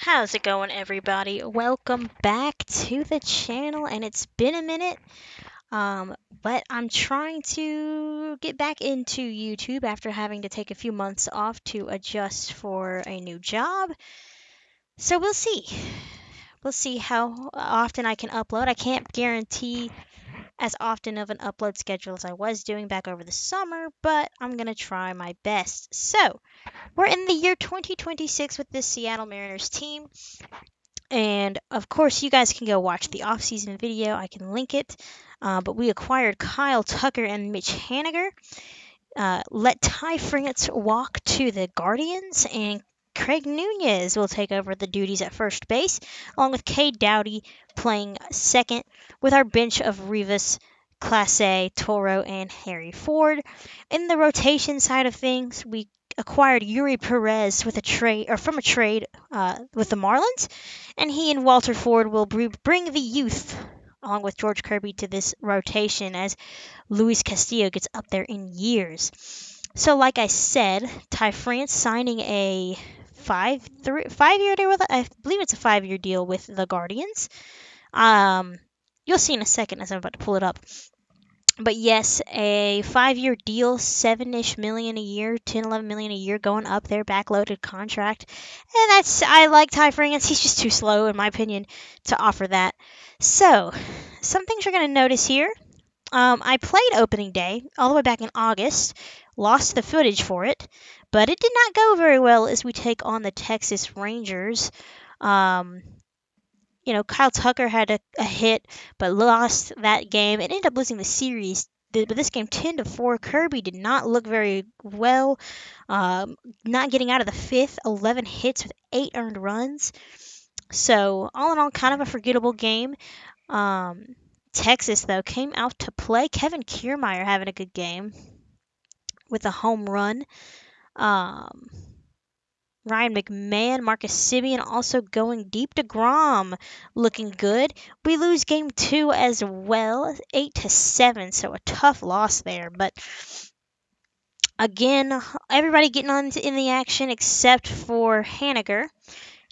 How's it going, everybody? Welcome back to the channel, and it's been a minute, but I'm trying to get back into YouTube after having to take a few months off to adjust for a new job. So we'll see. We'll see how often I can upload. I can't guarantee as often of an upload schedule as I was doing back over the summer, but I'm gonna try my best. So, we're in the year 2026 with this Seattle Mariners team. And of course, you guys can go watch the off-season video. I can link it. But we acquired Kyle Tucker and Mitch Haniger. Let Ty France walk to the Guardians, and Craig Nunez will take over the duties at first base, along with Cade Doughty playing second, with our bench of Rivas, Clase, Toro, and Harry Ford. In the rotation side of things, we acquired Yuri Perez with a trade or from a trade with the Marlins, and he and Walter Ford will bring the youth along with George Kirby to this rotation as Luis Castillo gets up there in years. So, like I said, Ty France signing a 5-year deal with, I believe it's a 5-year deal with the Guardians. You'll see in a second as I'm about to pull it up. But yes, a 5-year deal, 7-ish million a year, 10, 11 million a year, going up there, backloaded contract. And I like Ty France. He's just too slow, in my opinion, to offer that. So, some things you're going to notice here. I played opening day all the way back in August, lost the footage for it, but it did not go very well as we take on the Texas Rangers. Kyle Tucker had a hit, but lost that game. It ended up losing the series. But this game 10-4. Kirby did not look very well. Not getting out of the fifth. 11 hits with 8 earned runs. So all in all, kind of a forgettable game. Texas though came out to play. Kevin Kiermaier having a good game with a home run. Ryan McMahon, Marcus Simeon also going deep. DeGrom looking good. We lose game 2 as well, 8-7, so a tough loss there. But again, everybody getting on in the action except for Haniger.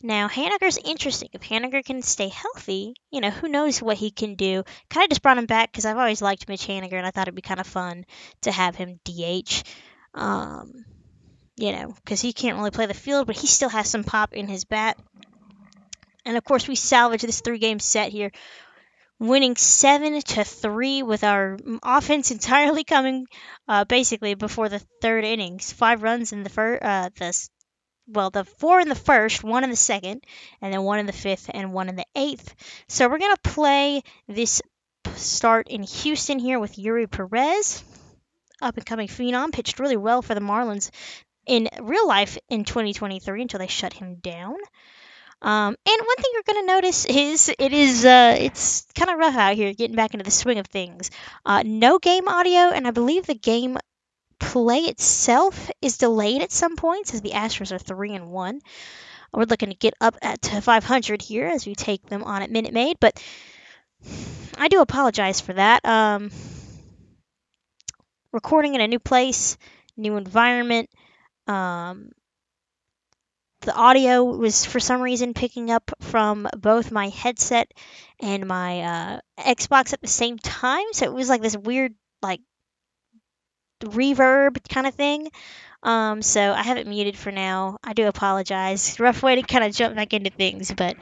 Now, Haniger's interesting. If Haniger can stay healthy, who knows what he can do. Kind of just brought him back because I've always liked Mitch Haniger, and I thought it'd be kind of fun to have him DH. Because he can't really play the field, but he still has some pop in his bat. And of course, we salvage this 3-game set here, winning 7-3 with our offense entirely coming basically before the third innings. 5 runs in the first, the 4 in the first, 1 in the second, and then 1 in the fifth and 1 in the eighth. So we're gonna play this start in Houston here with Yuri Perez, up and coming phenom, pitched really well for the Marlins in real life in 2023 until they shut him down. And one thing you're going to notice is it's kind of rough out here getting back into the swing of things. No game audio, and I believe the game play itself is delayed at some points as the Astros are 3-1. We're looking to get up to 500 here as we take them on at Minute Maid, but I do apologize for that. Recording in a new place, new environment. The audio was for some reason picking up from both my headset and my Xbox at the same time, so it was like this weird reverb kind of thing. So I have it muted for now. I do apologize. Rough way to kind of jump back into things, but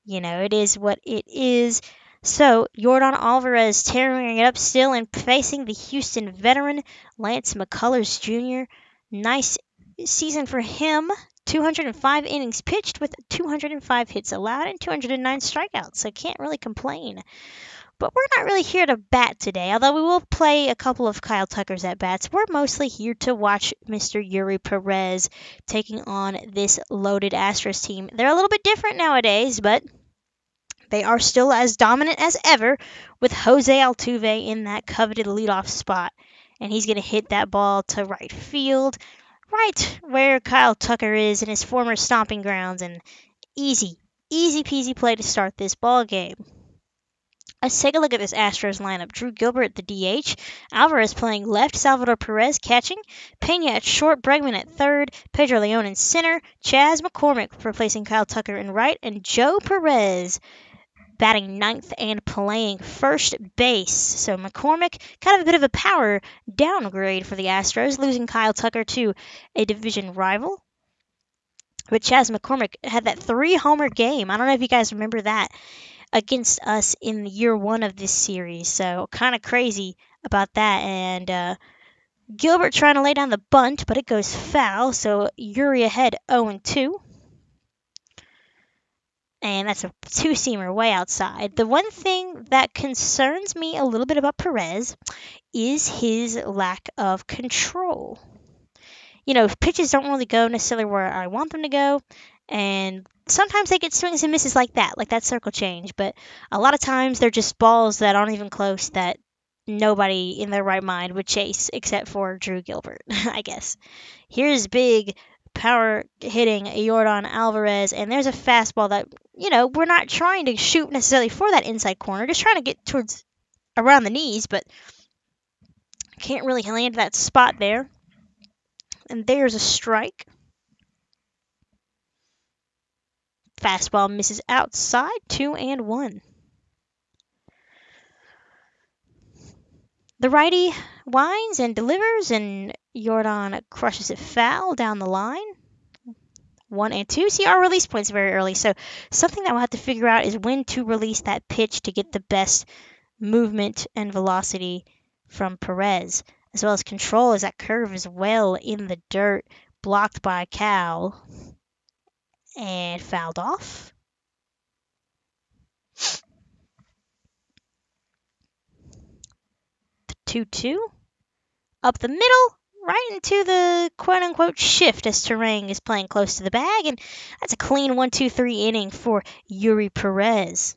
it is what it is. So Yordan Alvarez tearing it up still and facing the Houston veteran Lance McCullers Jr. Nice season for him. 205 innings pitched with 205 hits allowed and 209 strikeouts, so can't really complain. But we're not really here to bat today, although we will play a couple of Kyle Tucker's at-bats. We're mostly here to watch Mr. Yuri Perez taking on this loaded Astros team. They're a little bit different nowadays, but they are still as dominant as ever with Jose Altuve in that coveted leadoff spot. And he's going to hit that ball to right field, right where Kyle Tucker is in his former stomping grounds, and easy peasy play to start this ball game. Let's take a look at this Astros lineup. Drew Gilbert at the DH, Alvarez playing left, Salvador Perez catching, Pena at short, Bregman at third, Pedro Leon in center, Chas McCormick replacing Kyle Tucker in right, and Joe Perez batting ninth and playing first base. So McCormick, kind of a bit of a power downgrade for the Astros, losing Kyle Tucker to a division rival. But Chas McCormick had that 3-homer game. I don't know if you guys remember that against us in year 1 of this series. So kind of crazy about that. And Gilbert trying to lay down the bunt, but it goes foul. So Uri ahead 0-2. And that's a two-seamer way outside. The one thing that concerns me a little bit about Perez is his lack of control. You know, pitches don't really go necessarily where I want them to go, and sometimes they get swings and misses like that circle change, but a lot of times they're just balls that aren't even close that nobody in their right mind would chase except for Drew Gilbert, I guess. Here's big power hitting Yordan Alvarez, and there's a fastball that, we're not trying to shoot necessarily for that inside corner, just trying to get towards around the knees, but can't really land that spot there. And there's a strike. Fastball misses outside, 2-1. The righty winds and delivers, and Yordan crushes it foul down the line. 1-2. See, our release points very early, so something that we'll have to figure out is when to release that pitch to get the best movement and velocity from Perez, as well as control as that curve is well in the dirt, blocked by Cal, and fouled off. The 2-2. Up the middle, right into the quote-unquote shift as Terang is playing close to the bag, and that's a clean 1-2-3 inning for Uri Perez.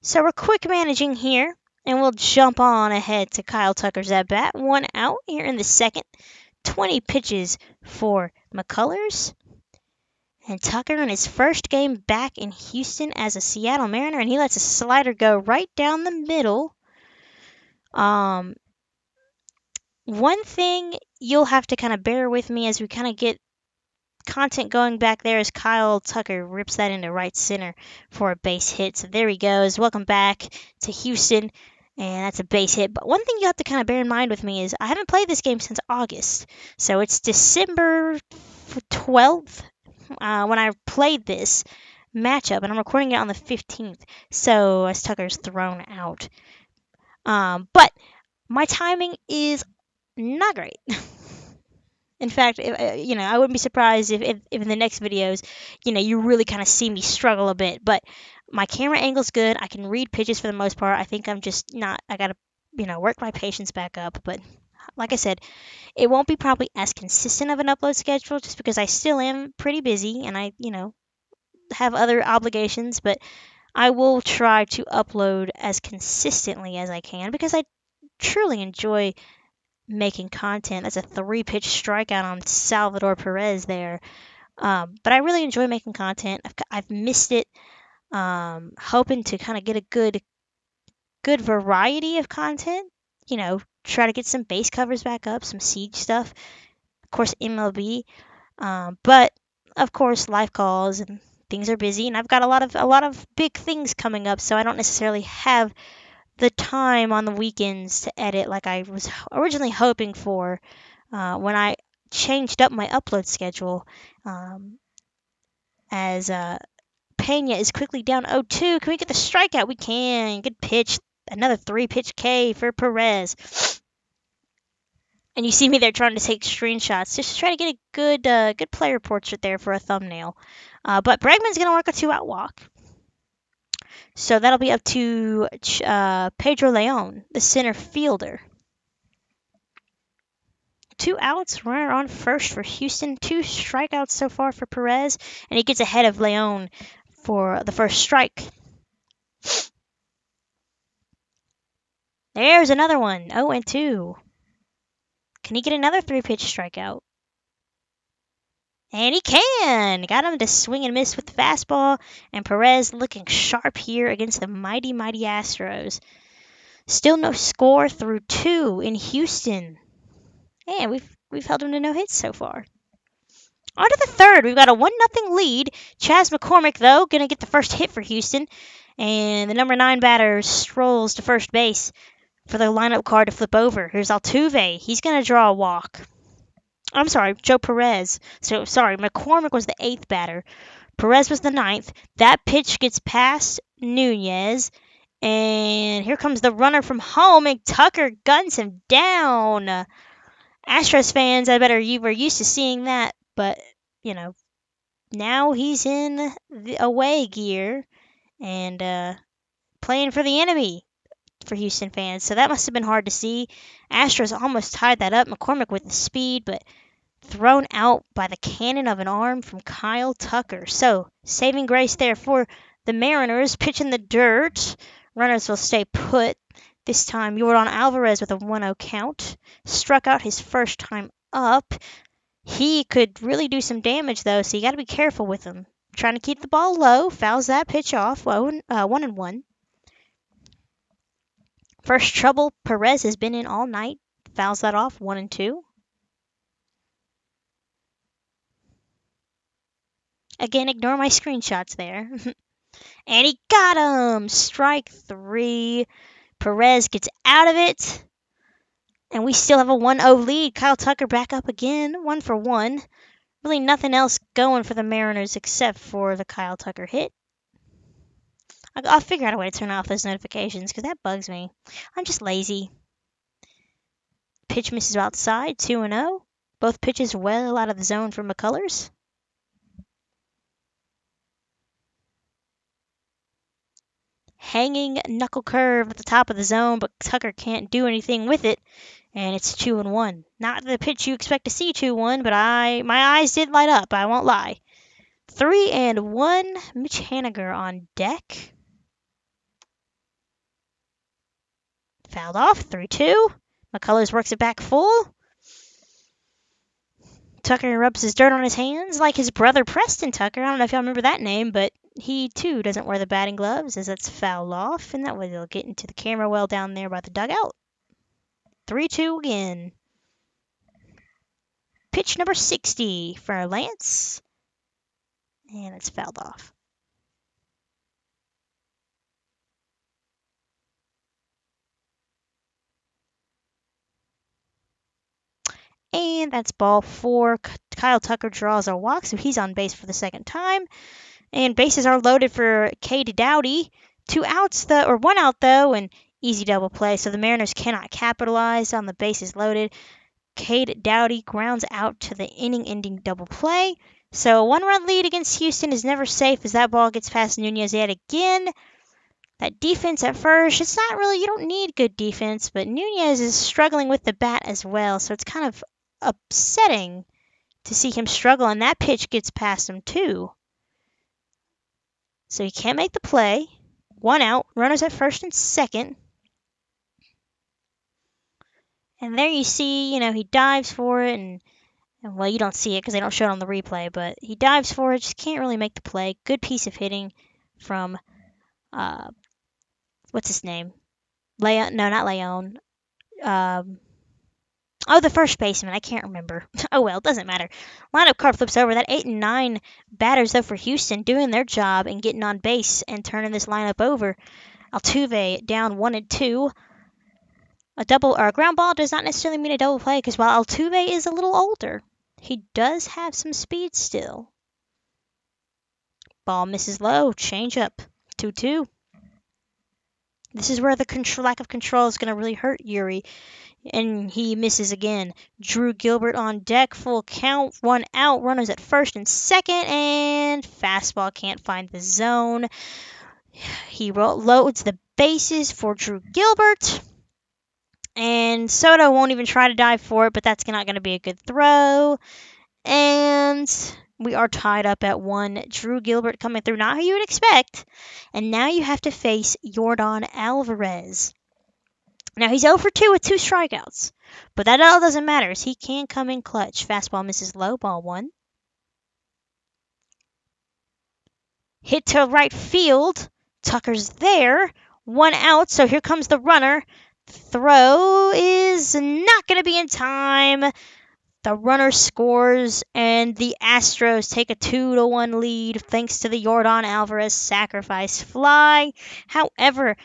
So we're quick managing here, and we'll jump on ahead to Kyle Tucker's at-bat. 1 out here in the second. 20 pitches for McCullers. And Tucker in his first game back in Houston as a Seattle Mariner, and he lets a slider go right down the middle. One thing you'll have to kind of bear with me as we kind of get content going back there is Kyle Tucker rips that into right center for a base hit. So there he goes. Welcome back to Houston. And that's a base hit. But one thing you have to kind of bear in mind with me is I haven't played this game since August. So it's December 12th when I played this matchup. And I'm recording it on the 15th. So as Tucker's thrown out. But my timing is not great. In fact, I wouldn't be surprised if in the next videos, you really kind of see me struggle a bit. But my camera angle's good. I can read pitches for the most part. I think I'm just not. I gotta, work my patience back up. But like I said, it won't be probably as consistent of an upload schedule just because I still am pretty busy and I, have other obligations. But I will try to upload as consistently as I can because I truly enjoy making content. That's a 3-pitch strikeout on Salvador Perez there. But I really enjoy making content. I've missed it. Hoping to kind of get a good variety of content. Try to get some base covers back up, some siege stuff. Of course, MLB. But of course, life calls and things are busy, and I've got a lot of big things coming up, so I don't necessarily have the time on the weekends to edit like I was originally hoping for when I changed up my upload schedule. As Pena is quickly down 0-2. Can we get the strikeout? We can. Good pitch. Another 3-pitch K for Perez. And you see me there trying to take screenshots just to try to get a good player portrait there for a thumbnail. But Bregman's going to work a 2-out walk. So that'll be up to Pedro Leon, the center fielder. 2 outs, runner on first for Houston. 2 strikeouts so far for Perez, and he gets ahead of Leon for the first strike. There's another one, 0-2. Can he get another 3-pitch strikeout? And he can! Got him to swing and miss with the fastball, and Perez looking sharp here against the mighty, mighty Astros. Still no score through 2 in Houston. And we've held him to no hits so far. On to the third. We've got a 1-0 lead. Chas McCormick, though, going to get the first hit for Houston. And the number 9 batter strolls to first base for the lineup card to flip over. Here's Altuve. He's going to draw a walk. I'm sorry, Joe Perez. So, sorry, McCormick was the 8th batter. Perez was the 9th. That pitch gets past Nunez. And here comes the runner from home, and Tucker guns him down. Astros fans, I bet you were used to seeing that, but, now he's in the away gear and playing for the enemy for Houston fans. So that must have been hard to see. Astros almost tied that up. McCormick with the speed, but thrown out by the cannon of an arm from Kyle Tucker. So saving grace there for the Mariners. Pitch in the dirt. Runners will stay put. This time, Yordan Alvarez with a 1-0 count. Struck out his first time up. He could really do some damage, though, so you got to be careful with him. Trying to keep the ball low. Fouls that pitch off. 1-1. First trouble Perez has been in all night. Fouls that off. 1-2. Again, ignore my screenshots there. And he got him! Strike 3. Perez gets out of it. And we still have a 1-0 lead. Kyle Tucker back up again. 1-for-1. Really nothing else going for the Mariners except for the Kyle Tucker hit. I'll figure out a way to turn off those notifications because that bugs me. I'm just lazy. Pitch misses outside. 2-0. Both pitches well out of the zone for McCullers. Hanging knuckle curve at the top of the zone, but Tucker can't do anything with it, and it's 2-1. Not the pitch you expect to see 2-1, but my eyes did light up, I won't lie. 3-1, Mitch Haniger on deck. Fouled off, 3-2. McCullers works it back full. Tucker rubs his dirt on his hands like his brother Preston Tucker. I don't know if y'all remember that name, but he too doesn't wear the batting gloves as that's fouled off, and that way they'll get into the camera well down there by the dugout. 3-2 again. Pitch number 60 for Lance, and it's fouled off. And that's ball 4. Kyle Tucker draws a walk, so he's on base for the second time. And bases are loaded for Cade Doughty. 2 outs, or 1 out, though, and easy double play. So the Mariners cannot capitalize on the bases loaded. Cade Doughty grounds out to the inning-ending double play. So a 1-run lead against Houston is never safe as that ball gets past Nunez yet again. That defense at first, it's not really, you don't need good defense, but Nunez is struggling with the bat as well, so it's kind of upsetting to see him struggle, and that pitch gets past him too. So he can't make the play. 1 out, runners at first and second. And there you see, he dives for it, and well, you don't see it because they don't show it on the replay, but he dives for it, just can't really make the play. Good piece of hitting from, what's his name? Leon? No, not Leon. The first baseman. I can't remember. Oh, well, it doesn't matter. Lineup card flips over. That 8 and 9 batters, though, for Houston, doing their job and getting on base and turning this lineup over. Altuve down 1-2. A double or a ground ball does not necessarily mean a double play because while Altuve is a little older, he does have some speed still. Ball misses low. Change up. 2-2. This is where the lack of control is going to really hurt Yuri. And he misses again. Drew Gilbert on deck. Full count. 1 out. Runners at first and second. And fastball can't find the zone. He loads the bases for Drew Gilbert. And Soto won't even try to dive for it, but that's not going to be a good throw. And we are tied up at 1. Drew Gilbert coming through. Not who you would expect. And now you have to face Yordan Alvarez. Now, he's 0 for 2 with 2 strikeouts. But that all doesn't matter as he can come in clutch. Fastball misses low, ball 1. Hit to right field. Tucker's there. One out, so here comes the runner. Throw is not going to be in time. The runner scores, and the Astros take a 2-1 lead thanks to the Yordan Alvarez sacrifice fly. However,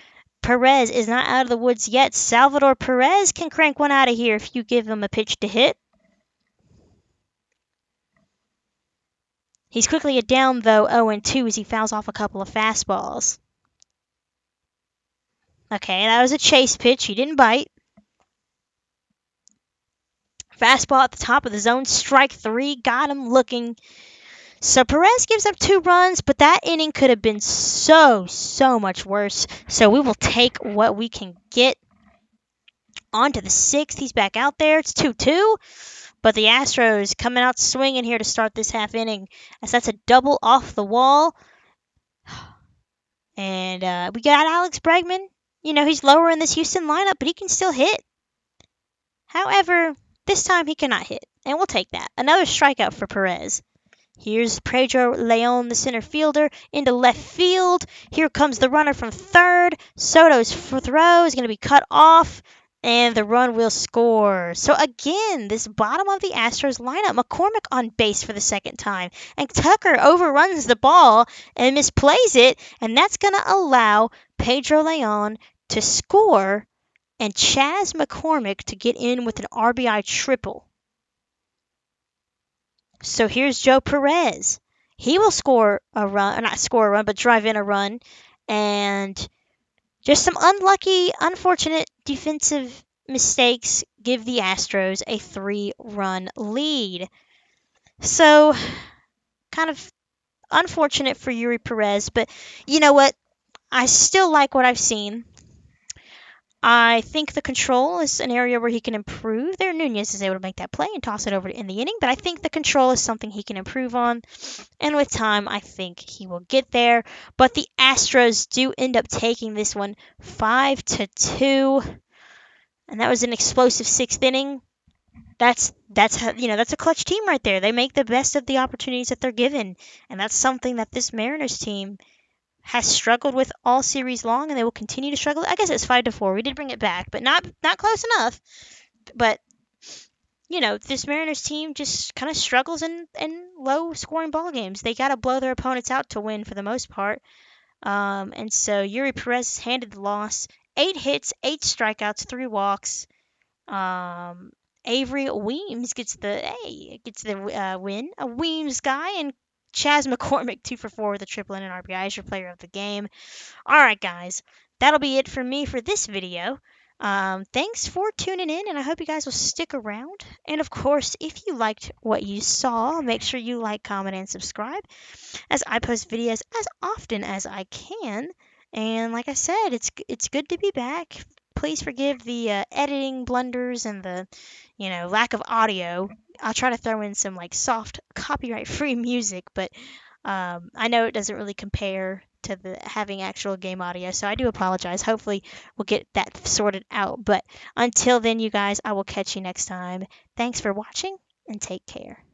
Perez is not out of the woods yet. Salvador Perez can crank one out of here if you give him a pitch to hit. He's quickly down, though, 0-2 as he fouls off a couple of fastballs. Okay, that was a chase pitch. He didn't bite. Fastball at the top of the zone. Strike 3. Got him looking. So Perez gives up 2 runs, but that inning could have been so much worse. So we will take what we can get. On to the 6th. He's back out there. It's 2-2. But the Astros coming out swinging here to start this half inning, as that's a double off the wall. And we got Alex Bregman. You know, he's lower in this Houston lineup, but he can still hit. However, this time he cannot hit, and we'll take that. Another strikeout for Perez. Here's Pedro Leon, the center fielder, into left field. Here comes the runner from third. Soto's throw is going to be cut off, and the run will score. So again, this bottom of the Astros lineup, McCormick on base for the second time, and Tucker overruns the ball and misplays it, and that's going to allow Pedro Leon to score and Chas McCormick to get in with an RBI triple. So here's Joe Perez. He will score a run, not score a run, but drive in a run. And just some unlucky, unfortunate defensive mistakes give the Astros a 3-run lead. So, kind of unfortunate for Yuri Perez, but you know what? I still like what I've seen. I think the control is an area where he can improve. There, Nunez is able to make that play and toss it over in the inning, but I think the control is something he can improve on. And with time, I think he will get there. But the Astros do end up taking this one 5-2, and that was an explosive 6th inning. That's a clutch team right there. They make the best of the opportunities that they're given, and that's something that this Mariners team has struggled with all series long, and they will continue to struggle. I guess it's 5-4. We did bring it back, but not close enough. But this Mariners team just kind of struggles in low-scoring ball games. They got to blow their opponents out to win for the most part. And so Yuri Perez handed the loss. 8 hits, 8 strikeouts, 3 walks. Avery Weems gets the win. A Weems guy, and Chas McCormick 2 for 4 with a triple and an RBI as your player of the game. All right, guys, that'll be it for me for this video. Thanks for tuning in, and I hope you guys will stick around. And of course, if you liked what you saw, make sure you like, comment, and subscribe, as I post videos as often as I can. And like I said, it's good to be back. Please forgive the editing blunders and the lack of audio. I'll try to throw in some soft copyright-free music, but I know it doesn't really compare to the having actual game audio, so I do apologize. Hopefully we'll get that sorted out. But until then, you guys, I will catch you next time. Thanks for watching, and take care.